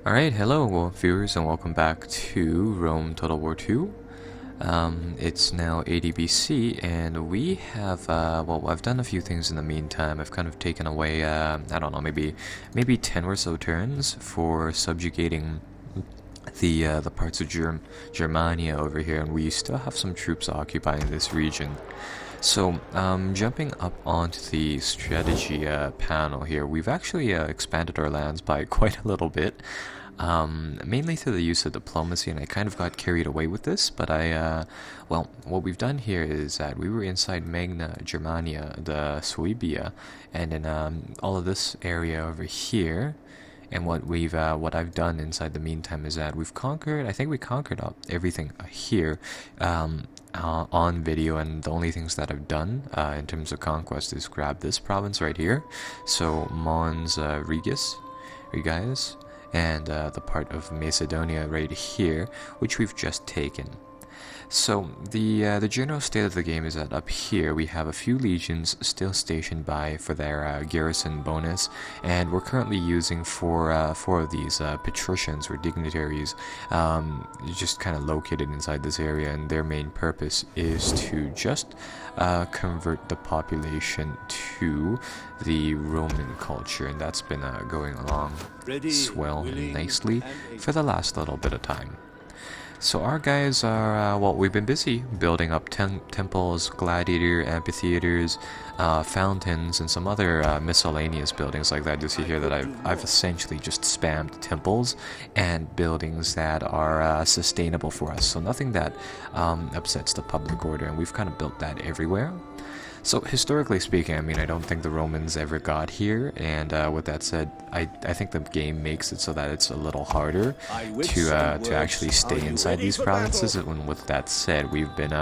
Alright, hello viewers and welcome back to Rome Total War 2. It's now 80 BC and we have, well, I've done a few things in the meantime. I've kind of taken away, I don't know, maybe 10 or so turns for subjugating the parts of Germania over here, and we still have some troops occupying this region. So, jumping up onto the strategy panel here, we've actually expanded our lands by quite a little bit, mainly through the use of diplomacy, and I kind of got carried away with this, but well, what we've done here is that we were inside Magna Germania, the Suabia, and in all of this area over here. And what I've done inside the meantime is that we've conquered. I think we conquered everything here on video, and the only things that I've done in terms of conquest is grab this province right here. So Mons Regis, and the part of Macedonia right here, which we've just taken. So the general state of the game is that up here we have a few legions still stationed by for their garrison bonus, and we're currently using four of these patricians or dignitaries, just kind of located inside this area, and their main purpose is to just convert the population to the Roman culture, and that's been going along swell and nicely for the last little bit of time. So our guys are, well, we've been busy building up temples, gladiator amphitheaters, fountains, and some other miscellaneous buildings like that. You see here that I've essentially just spammed temples and buildings that are sustainable for us. So nothing that upsets the public order, and we've kind of built that everywhere. So historically speaking, I mean, I don't think the Romans ever got here, and with that said, I think the game makes it so that it's a little harder to actually stay inside these provinces. And with that said, we've been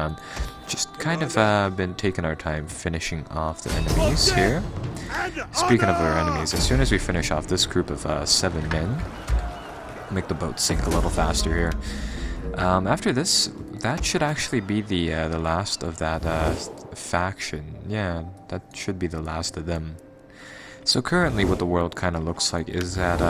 just kind of been taking our time finishing off the enemies here. Speaking of our enemies, as soon as we finish off this group of 7 men, make the boat sink a little faster here. After this, that should actually be the last of that faction. Yeah, that should be the last of them. So currently what the world kind of looks like is that,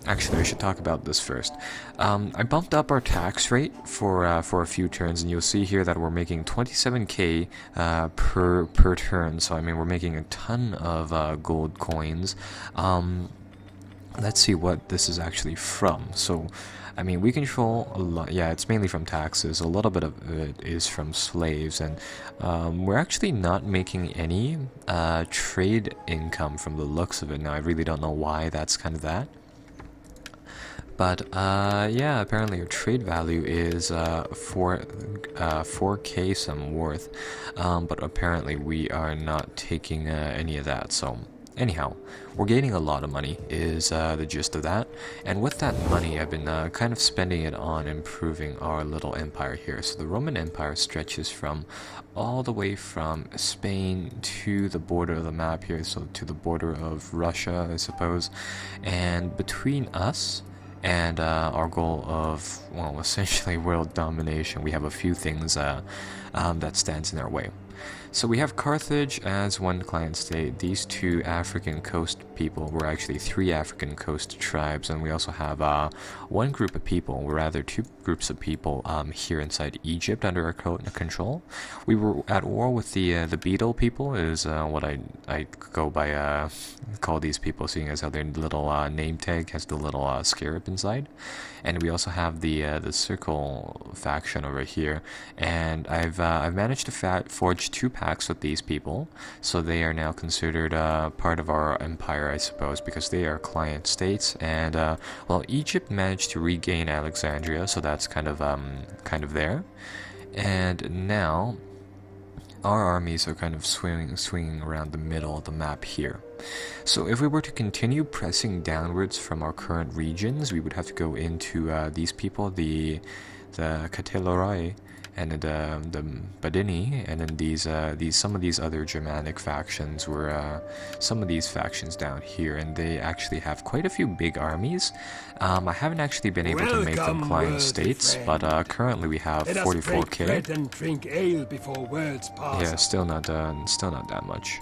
actually I should talk about this first. I bumped up our tax rate for a few turns, and you'll see here that we're making 27k per turn. So I mean, we're making a ton of gold coins. Let's see what this is actually from. So I mean, we control a lot. Yeah, it's mainly from taxes. A little bit of it is from slaves, and we're actually not making any trade income from the looks of it. Now, I really don't know why that's kind of that. But yeah, apparently our trade value is 4k some worth, but apparently we are not taking any of that. So anyhow, we're gaining a lot of money is the gist of that, and with that money I've been kind of spending it on improving our little empire here. So the Roman Empire stretches from all the way from Spain to the border of the map here, so to the border of Russia, I suppose, and between us and our goal of, well, essentially world domination, we have a few things that stands in our way. So we have Carthage as one client state. These 2 African coast people were actually 3 African coast tribes, and we also have one group of people, or rather 2 groups of people here inside Egypt under our control. We were at war with the Beetle people, is what I go by call these people, seeing as how their little name tag has the little scarab inside. And we also have the Circle faction over here, and I've managed to forge 2 pacts with these people, so they are now considered part of our empire, I suppose, because they are client states. And well, Egypt managed to regain Alexandria, so that's kind of there. And now our armies are kind of swinging around the middle of the map here. So if we were to continue pressing downwards from our current regions, we would have to go into these people, the Cateloroi, and the Badini, and then some of these other Germanic factions were some of these factions down here, and they actually have quite a few big armies. I haven't actually been able to make them client states, but currently we have 44k. And drink ale before words pass. Yeah, still not that much.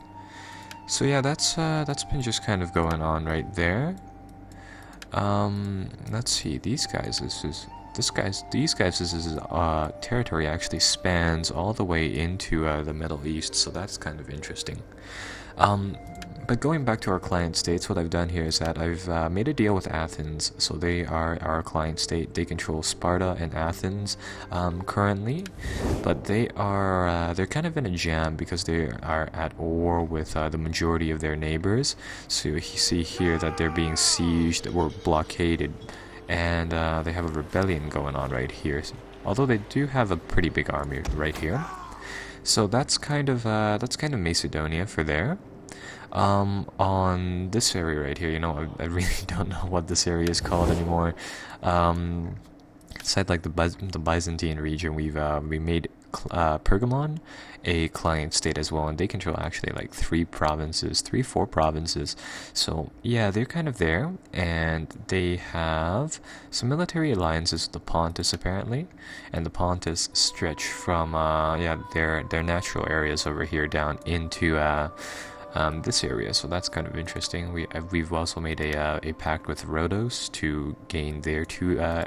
So yeah, that's been just kind of going on right there. Let's see. These guys' territory actually spans all the way into the Middle East, so that's kind of interesting. But going back to our client states, what I've done here is that I've made a deal with Athens, so they are our client state. They control Sparta and Athens currently, but they're kind of in a jam because they are at war with the majority of their neighbors. So you see here that they're being sieged or blockaded, and they have a rebellion going on right here. Although they do have a pretty big army right here. So that's kind of Macedonia for there. On this area right here, I really don't know what this area is called anymore. Inside like the Byzantine region, we made Pergamon a client state as well, and they control actually like 4 provinces. So yeah, they're kind of there, and they have some military alliances with the Pontus apparently, and the Pontus stretch from their natural areas over here down into this area, so that's kind of interesting. We've also made a pact with Rhodos to gain their two or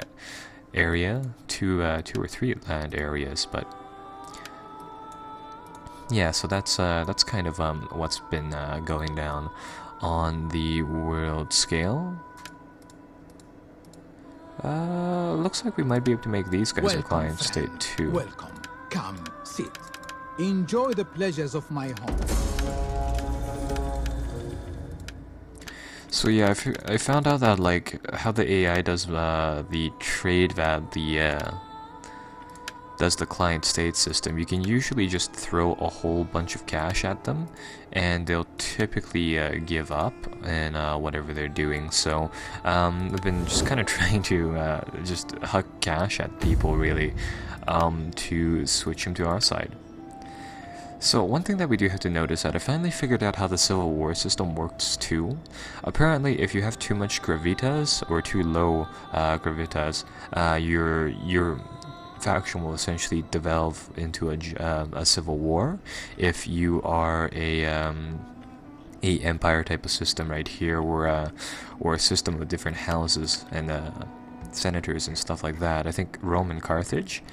three land areas, but yeah, so that's kind of what's been going down on the world scale. Looks like we might be able to make these guys a client state too. Welcome. Come, sit. Enjoy the pleasures of my home. So yeah, I found out that like how the AI does the trade that does the client state system. You can usually just throw a whole bunch of cash at them, and they'll typically give up in whatever they're doing. So I've been just kind of trying to just huck cash at people really to switch them to our side. So one thing that we do have to notice that I finally figured out how the Civil War system works too. Apparently, if you have too much gravitas or too low gravitas, your faction will essentially develop into a civil war. If you are a empire type of system right here, or a system of different houses and senators and stuff like that. I think Rome and Carthage.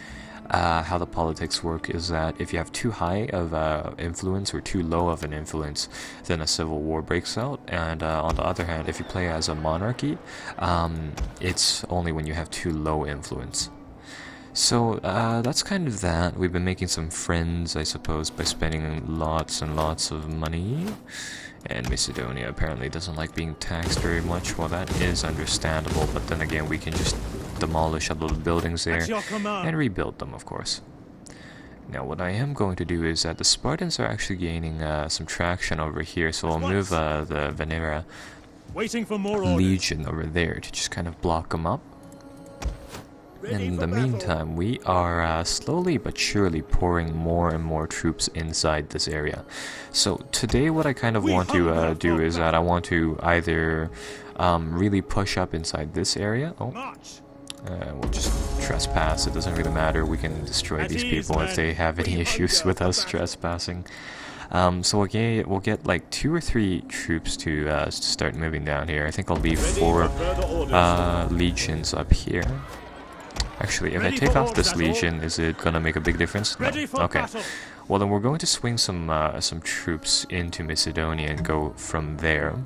How the politics work is that if you have too high of influence or too low of an influence, then a civil war breaks out. And on the other hand, if you play as a monarchy, it's only when you have too low influence. So that's kind of that. We've been making some friends, I suppose, by spending lots and lots of money. And Macedonia apparently doesn't like being taxed very much. Well, that is understandable, but then again, we can just demolish a little buildings there and rebuild them, of course. Now, what I am going to do is that the Spartans are actually gaining some traction over here, so I'll move the Venera Legion over there to just kind of block them up. In the meantime, we are slowly but surely pouring more and more troops inside this area. So today what I kind of want to do is that I want to either really push up inside this area. We'll just trespass, it doesn't really matter, we can destroy these people if they have any issues with us trespassing. So we'll get like 2 or 3 troops to start moving down here. I think I'll leave 4 legions up here. Actually, if I take off this legion, is it gonna make a big difference? No. Okay. Well, then we're going to swing some troops into Macedonia and go from there.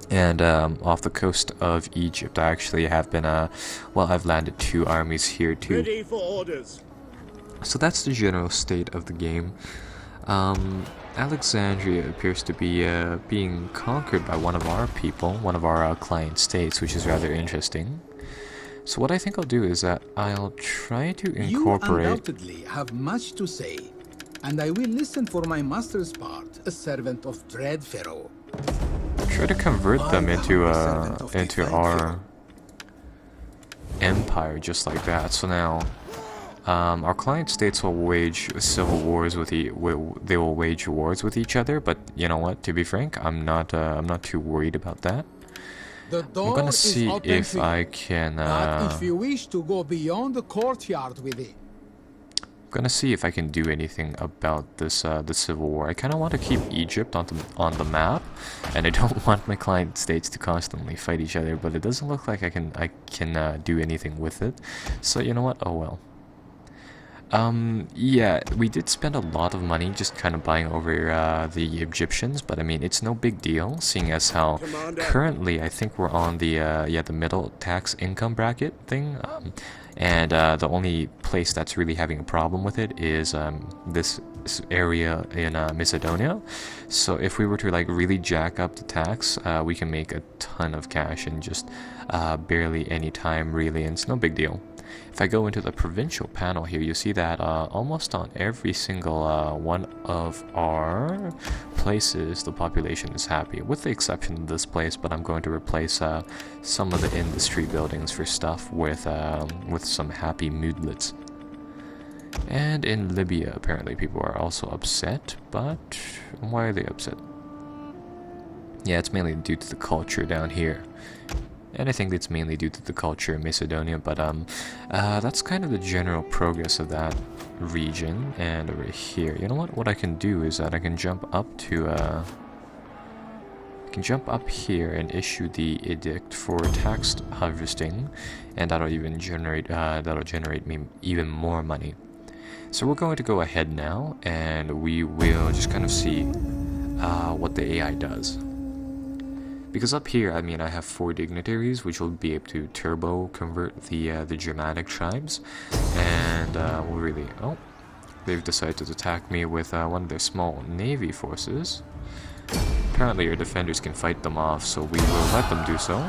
And off the coast of Egypt, I actually have been I've landed 2 armies here too. Ready for orders. So that's the general state of the game. Alexandria appears to be being conquered by one of our people, one of our client states, which is rather interesting. So what I think I'll do is that I'll try to incorporate... You undoubtedly have much to say, and I will listen for my master's part, a servant of dread Pharaoh. Try to convert them into our empire, just like that. So now, our client states will wage civil wars they will wage wars with each other. But you know what? To be frank, I'm not too worried about that. The door I'm gonna see if I can. But if you wish to go beyond the courtyard with it, gonna see if I can do anything about this the civil war. I kind of want to keep Egypt on the map, and I don't want my client states to constantly fight each other. But it doesn't look like I can do anything with it. So you know what? Oh well. Yeah, we did spend a lot of money just kind of buying over the Egyptians, but I mean, it's no big deal, seeing as how currently I think we're on the the middle tax income bracket thing, and the only place that's really having a problem with it is this area in Macedonia. So if we were to like really jack up the tax, we can make a ton of cash in just barely any time, really, and it's no big deal. If I go into the provincial panel here, you see that almost on every single one of our places, the population is happy, with the exception of this place. But I'm going to replace some of the industry buildings for stuff with some happy moodlets. And in Libya, apparently people are also upset, but why are they upset? Yeah, it's mainly due to the culture down here. And I think it's mainly due to the culture in Macedonia, but that's kind of the general progress of that region. And over here, you know what I can do is that I can jump up to here and issue the edict for tax harvesting, and that'll generate me even more money. So we're going to go ahead now, and we will just kind of see what the AI does. Because up here, I mean, I have 4 dignitaries, which will be able to turbo convert the Germanic tribes, and we'll really... Oh, they've decided to attack me with one of their small navy forces. Apparently your defenders can fight them off, so we will let them do so.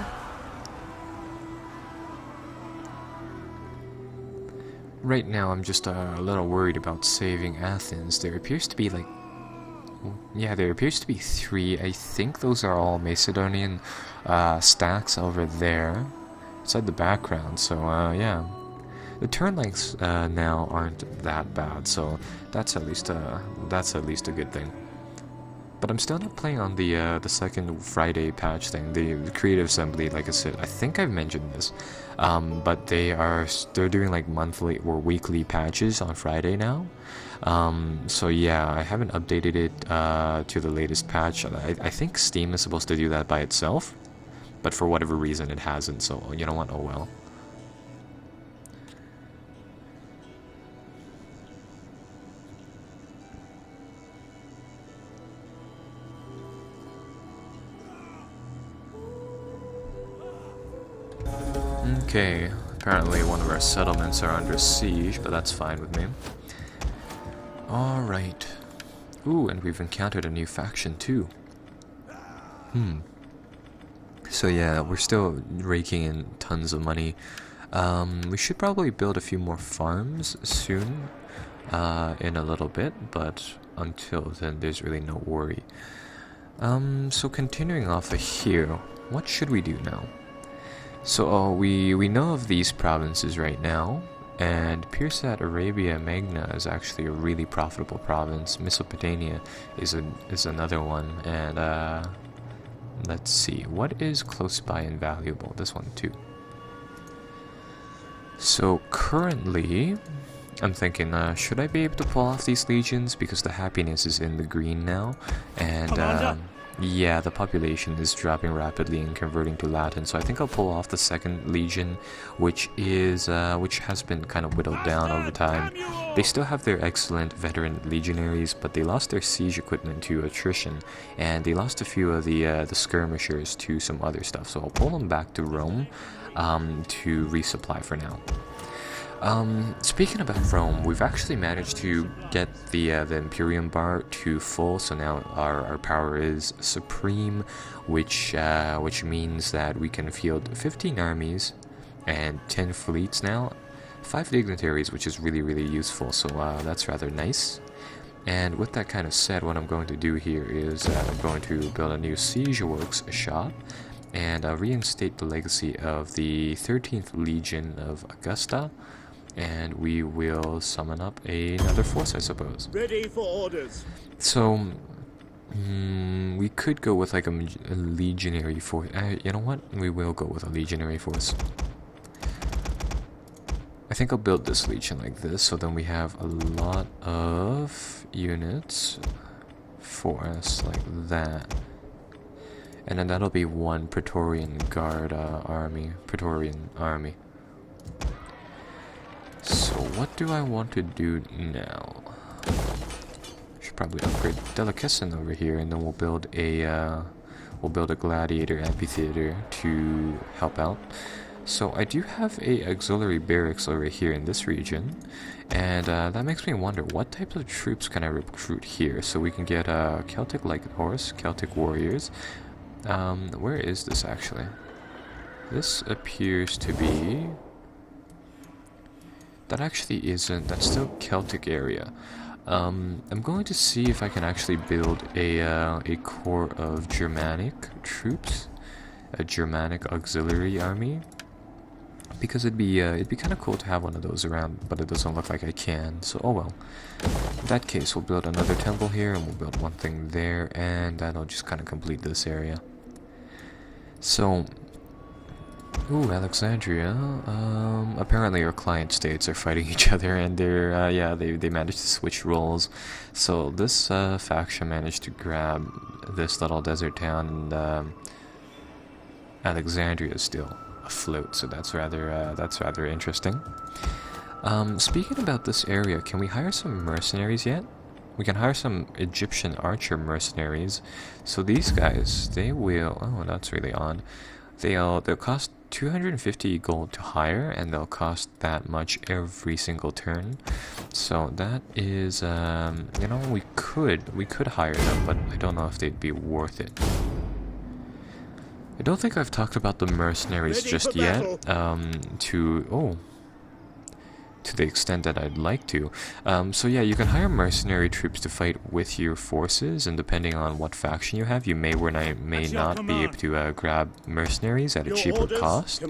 Right now, I'm just a little worried about saving Athens. There appears to be like... Yeah, there appears to be 3. I think those are all Macedonian stacks over there, inside the background. So yeah, the turn lengths now aren't that bad. So that's at least a good thing. But I'm still not playing on the second Friday patch thing, the Creative Assembly. Like I said, I think I've mentioned this, but they're doing like monthly or weekly patches on Friday now. So yeah, I haven't updated it to the latest patch. I think Steam is supposed to do that by itself, but for whatever reason it hasn't, so you know what, oh well. Okay, apparently one of our settlements are under siege, but that's fine with me. Alright. Ooh, and we've encountered a new faction too. So yeah, we're still raking in tons of money. We should probably build a few more farms soon, in a little bit, but until then there's really no worry. So continuing off of here, what should we do now? So we know of these provinces right now, and it appears that Arabia Magna is actually a really profitable province. Mesopotamia is another one, and let's see, what is close by and valuable? This one too. So currently, I'm thinking, should I be able to pull off these legions, because the happiness is in the green now, and yeah, the population is dropping rapidly and converting to Latin, so I think I'll pull off the second legion, which has been kind of whittled down over time. They still have their excellent veteran legionaries, but they lost their siege equipment to attrition, and they lost a few of the skirmishers to some other stuff. So I'll pull them back to Rome to resupply for now. Speaking about Rome, we've actually managed to get the Imperium bar to full, so now our power is supreme, which means that we can field 15 armies and 10 fleets now, 5 dignitaries, which is really, really useful, so that's rather nice. And with that kind of said, what I'm going to do here is I'm going to build a new siege works shop, and reinstate the legacy of the 13th Legion of Augusta, and we will summon up another force, I suppose. Ready for orders. So, we could go with like a legionary force. You know what? We will go with a legionary force. I think I'll build this legion like this, so then we have a lot of units for us like that. And then that'll be one Praetorian Guard Praetorian army. So what do I want to do now? Should probably upgrade Delicacy over here, and then we'll build a gladiator amphitheater to help out. So I do have a auxiliary barracks over here in this region, and that makes me wonder what types of troops can I recruit here. So we can get Celtic Light Horse, Celtic Warriors. Where is this actually? This appears to be... That actually isn't. That's still Celtic area. I'm going to see if I can actually build a corps of Germanic troops, a Germanic auxiliary army, because it'd be kind of cool to have one of those around, but it doesn't look like I can. So oh well. In that case, we'll build another temple here, and we'll build one thing there, and that'll just kind of complete this area. So. Ooh, Alexandria. Apparently our client states are fighting each other, and they managed to switch roles. So this faction managed to grab this little desert town, and Alexandria is still afloat. So that's rather interesting. Speaking about this area, can we hire some mercenaries yet? We can hire some Egyptian archer mercenaries. So these guys, they will. Oh, that's really odd. They'll cost 250 gold to hire, and they'll cost that much every single turn. So that is, you know, we could hire them, but I don't know if they'd be worth it. I don't think I've talked about the mercenaries just yet. To the extent that I'd like to. So yeah, you can hire mercenary troops to fight with your forces, and depending on what faction you have, you may or may not be able to grab mercenaries at a cheaper cost.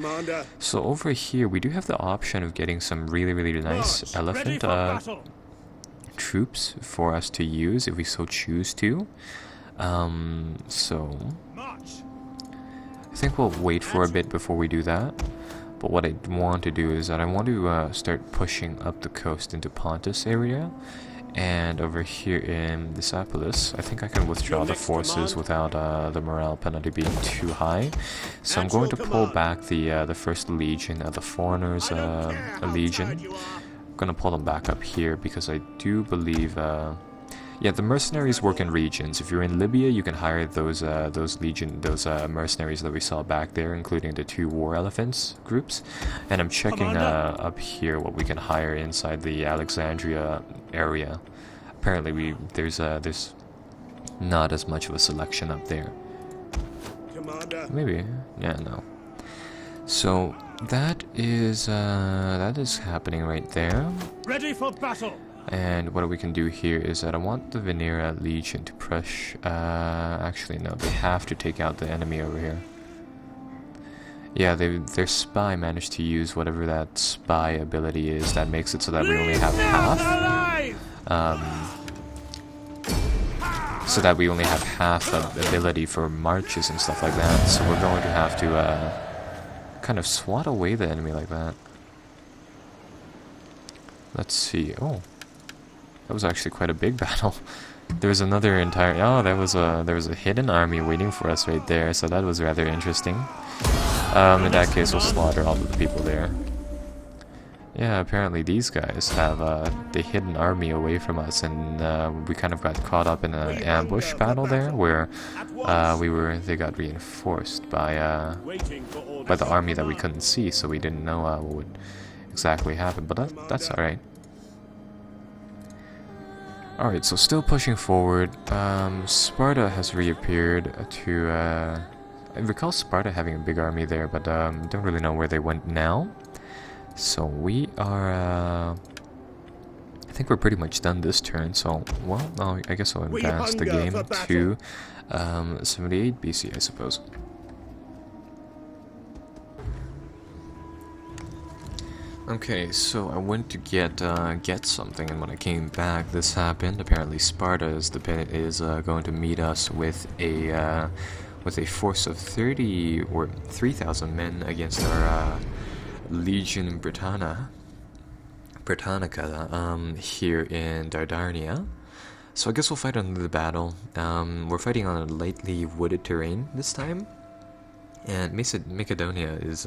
So over here, we do have the option of getting some really nice elephant troops for us to use if we so choose to. So I think we'll wait for a bit before we do that. But what I want to do is that I want to start pushing up the coast into Pontus area, and over here in Dissapolis, I think I can withdraw the forces without the morale penalty being too high. So I'm going to pull back the first legion, the foreigners legion. I'm gonna pull them back up here because I do believe. Yeah, the mercenaries work in regions. If you're in Libya, you can hire those mercenaries that we saw back there, including the 2 war elephants groups. And I'm checking up here what we can hire inside the Alexandria area. Apparently, there's not as much of a selection up there. Maybe, yeah, no. So that is happening right there. Ready for battle. And what we can do here is that I want the Venera Legion to push. Actually, no, they have to take out the enemy over here. Yeah, their spy managed to use whatever that spy ability is that makes it so that we only have half. Of ability for marches and stuff like that. So we're going to have to kind of swat away the enemy like that. Let's see. Oh. That was actually quite a big battle. There was another entire... Oh, there was a hidden army waiting for us right there, so that was rather interesting. In that case, we'll slaughter all of the people there. Yeah, apparently these guys have the hidden army away from us, and we kind of got caught up in an ambush battle there, where they got reinforced by the army that we couldn't see, so we didn't know what would exactly happen. But that's all right. Alright, so still pushing forward. Sparta has reappeared to... I recall Sparta having a big army there, but don't really know where they went now. So we are... I think we're pretty much done this turn, so... Well, I guess I'll advance the game to 78 BC, I suppose. Okay, so I went to get something, and when I came back, this happened. Apparently, Sparta is going to meet us with a force of 30 or 3,000 men against our Legion Britannia, Britannica, here in Dardarnia. So I guess we'll fight under the battle. We're fighting on a lightly wooded terrain this time. And Macedonia is,